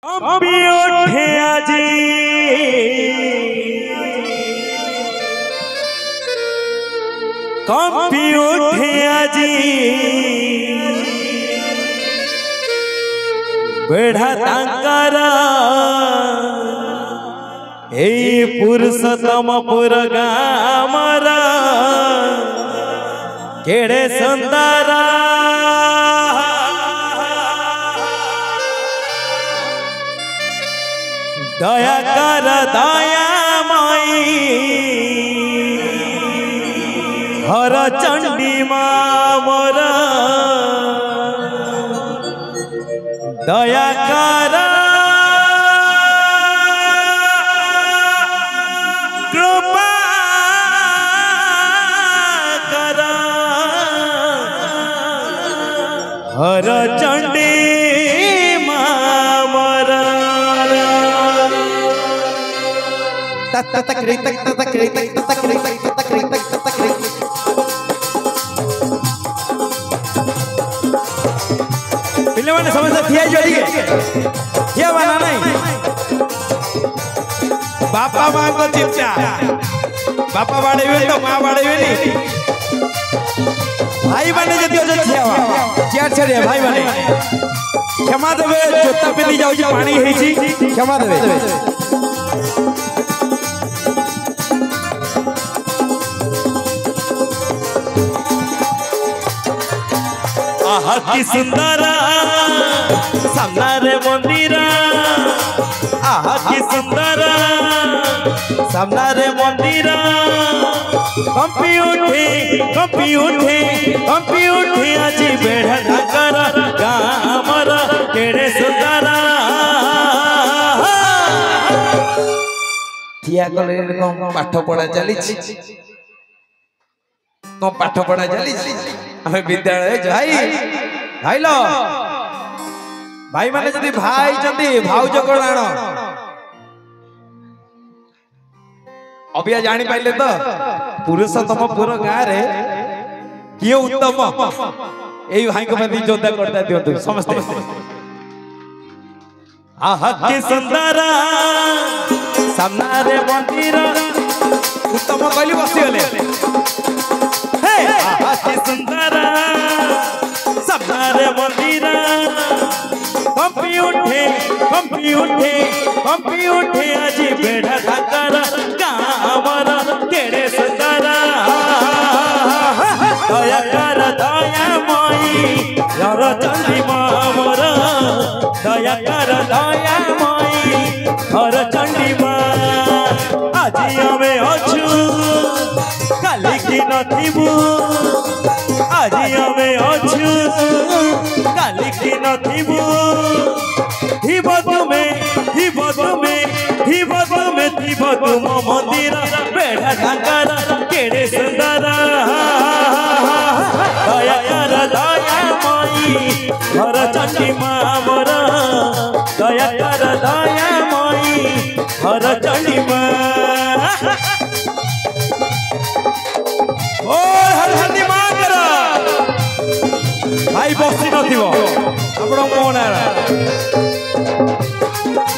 कम्पी उठे आजी कम्पी उठे आजी बेढ़ा तांकारा ए पुरुषोत्तमपुर गामरा केड़े सुंदरा दया कर दया माई हर चंडी माँ मोरा दया कर कृपा कर हर चंडी पिले मैंने समझा थिया जोड़ी थिया बना नहीं बापा माँ को चिंता बापा बाड़े हुए तो माँ बाड़े हुए नहीं भाई बने जब जो थिया हुआ क्या चले भाई बने क्षमा देवे जोता पे नहीं जाओ जो पानी है जी क्षमा देवे आहा की सुंदरा सामना रे मंदिरा आहा की सुंदरा सामना रे मंदिरा कंपी उठे कंपी उठे कंपी उठे आज बेढ़ा ढाकर गामर केड़े सुंदरा थिया कले को पाठ पढ़ा चली को पाठ पढ़ा चली हमें विद्यालय जाई भाई लो भाई माने जदी भाई जदी भाउज कोण आनो अबिया जानि पाइले तो पुरुषोत्तमपुर गाँ रे किए उत्तम एई भाई को मैं जोधा करता दियो समझते आहा के सुंदरा सामना रे मंदिर उत्तम कहली बसी गले आहा के सुंदरा सामना रे मंदिर कंपी उठे कंपी उठे कंपी उठे आज बेढ़ा ढाकर गामर केड़े सुंदरा दया कर दया माई हर चंडी माँ मोर दया कर दया माई हर चंडी माँ आज हमें अछु काली की नथिबू आज हमें अछु काली की नथिबू थिब तुमे थिब तुम मंदिर बेढ़ा ढाकर केड़े सुंदरा दया कर दया माई हर चंडी माँ मोर दया कर दया माई हर चंडी माँ और हर हंदी माँ करा भाई बसी नथिबो आपण मोहन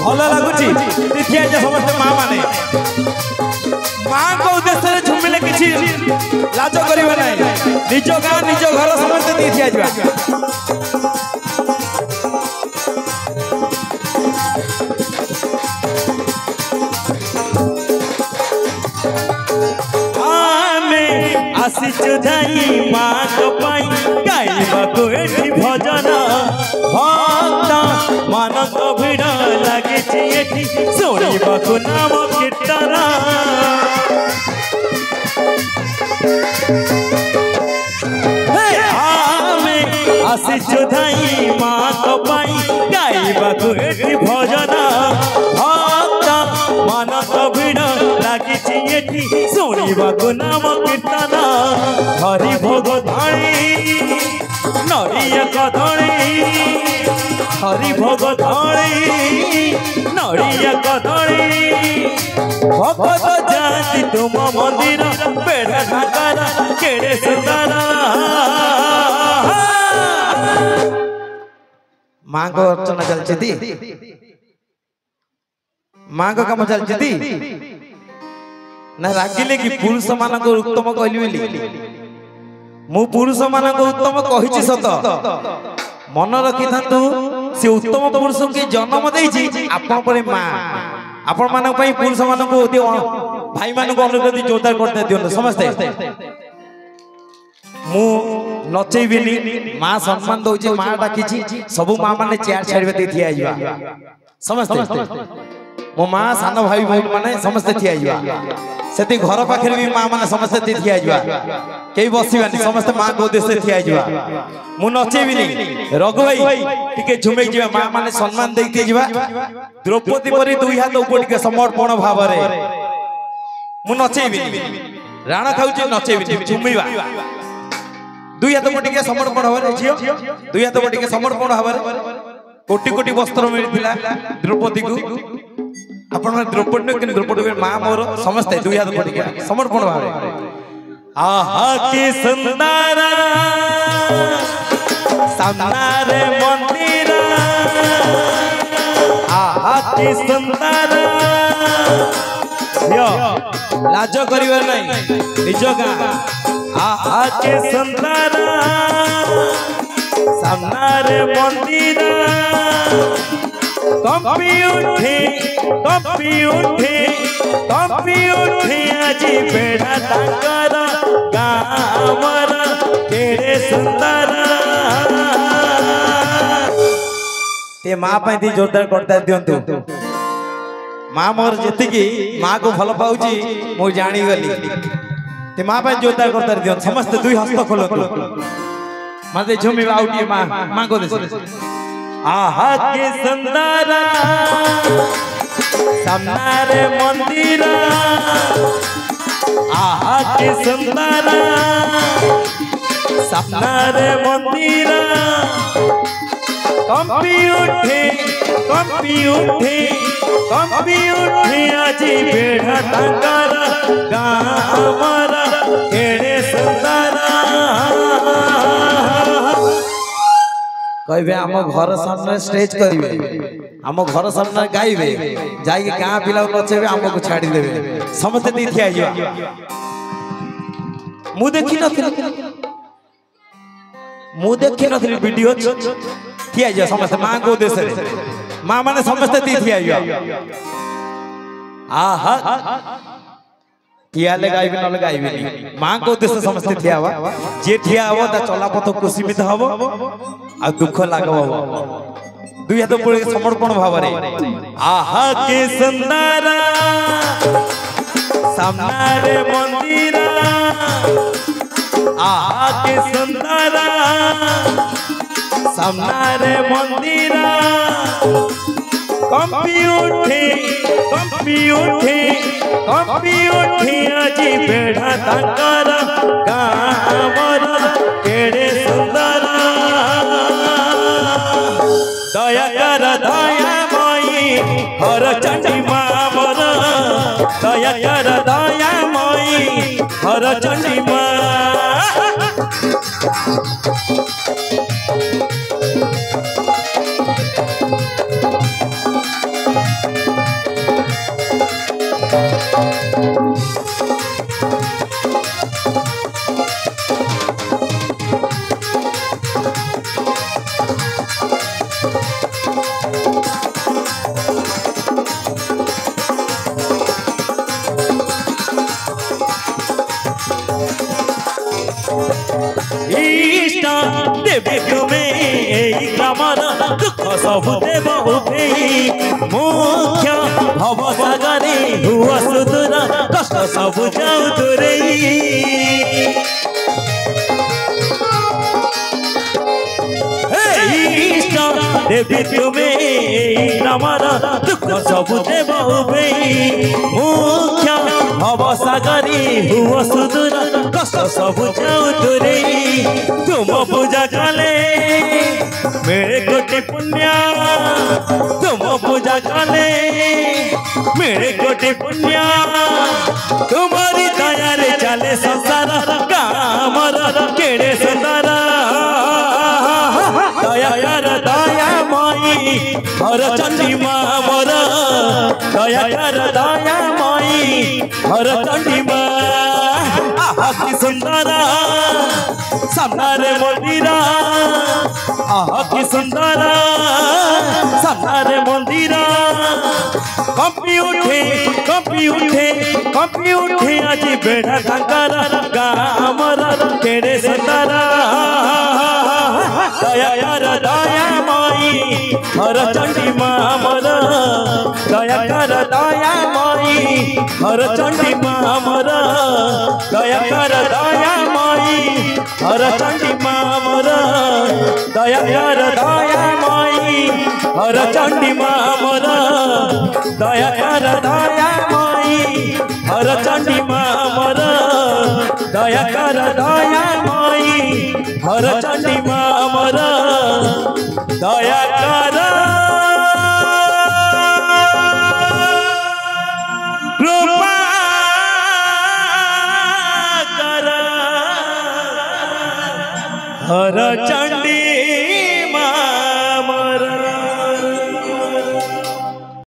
भल लगुची देखिए जे समस्त माँ माने माँ को उद्देश्य रे झुमिले किछि लाज करिवे नै निज गाँ निज घर समस्त देखिया जवा आसी चुधाई माँ को पाई गाइबा को एठी भजन भक्त मानक भिड़ लगे एठी सुनिबा को नाम कीर्तन आसी चुधाई माँ को पाई गाइबा को एठी भजन भक्त मानक भिड़ लगे एठी सुनिबा को नाम कीर्तन हरि भोग धणी नड़िया कदली हरि भोग धणी नड़िया कदली भगत जाति तुम मंदिर बेढ़ा ढाकर केड़े सुंदरा माँ को अर्चना चलती माँ का काम चलती ना रागिले कि पुरुष मान उत्तम कहली मु पुरुष मान उत्तम कही सत मन रखी था से उत्तम पुरुष के जन्म देछि आपण परे माँ आपण मान पुरुष मान भाई मान अनुरोध जोरदार करते दियो समझते मु नचेबिनी माँ सम्मान दौचे माँ डाकी सबू माँ मैंने चेयर छाड़े दे ठिया जावा समझते मो माँ सान भाई भाई माने समस्ते ठिया जावा सेति घर पाखरे भी माँ माने समस्ते ठिया जावा केई बसिबानी समस्ते माँ को उद्देश्य ठिया जावा मु नचेबिनी रघु भाई टिके झुमे जिवा माँ माने सम्मान देते जिवा द्रौपदी परी दुई हाथ ऊपर टिके समर्पण भाव रे मु नचेबिनी राणा खाउची नचेबिनी झुमेबा दुई हाथ टिके समर्पण भाव झियो दुई हाथ टिके समर्पण भाव कोटि कोटि वस्त्र मिलथिला द्रौपदी को आपण द्रौपदी के द्रौपदी मां मोर समस्त दुई हाथ टिके समर्पण भाव आहा के सुंदर सामनारे मंदिर आहा के सुंदर झियो लाज करिवर नहीं निज गां आहा के सुंदर सामनारे मंदिर कपी उठे आज बेड़ा ताकर गामर केड़े सुंदर ते माँ पे दी जोरदार करता दियंतु माँ मोर जेतिकी माँ को भल पाउची मु जानी गली ते माँ पे जोरदार करता दियंतु समस्त दुई हस्त खोलंतु मते झुमी आउटी माँ को दे आहा के सुंदर सामनारे मंदिर आहा के सुंदर सामनारे मंदिर कंपी उठे आज बेड़ा ताकर गामर केड़े सुंदर कहबे आम घर सामने स्टेज करिवे आम घर सामने गाइबे जाई गां पिला नचेबे हमको छाड़ी देबे समस्त दी थिया जावा मु देखि नथिल वीडियो थिया जा समस्त मां को उद्देश्य रे मां माने समस्त दी थिया जावा आहा किया लगाइबे न लगाइबे मां को उद्देश्य समस्त थिया हुआ जे थिया हो ता चलापथ कुसीमित हबो आ दुख लागबो दुई हाथ पड़े समर्पण भाव रे आहा के सुंदर सामनारे मंदिर आहा के सुंदर सामनारे मंदिर कंपी उठे आज बेड़ा ताकर गामर केड़े सुंदर दया कर दया मई हर चंडी मां मोर दया कर दया मई हर चंडी मां देवी तुम्हें ग्रामर दुख सब देव मुख्य भव सागरे हुआ सुदूर कष्ट सब जाऊ दूरे देवी तुम्हें ग्रामर दुख सब देव मुख्य भव सागरे हुआ सुदूर कष्ट सब जाऊ दूरे तुम पूजा कले मेरे कोटि पुण्य तुम पूजा कले मेरे कोटि पुण्य तुम्हारी दया रे चले संसार कामर केड़े सुंदर दया कर दया मई हर चंडी मां मोर दया कर दयामयी हर चंडी माँ अति सुंदर सामने मंदिर अति सुंदर सामने मंदिर कपी उठे आज बेड़ा कंकर गामर केड़े सुंदर दया कर दयामयी हर चंडी माँ मोर दया कर दयामयी हर चंडी माँ मोर दया कर दयामयी हर चंडी माँ मोर दया कर दयामयी हर चंडी माँ मोर दया कर दयामयी हर चंडी माँ मोर दया कर दयामयी हर चंडी माँ मोर दया कर कृपा कर हर चंडी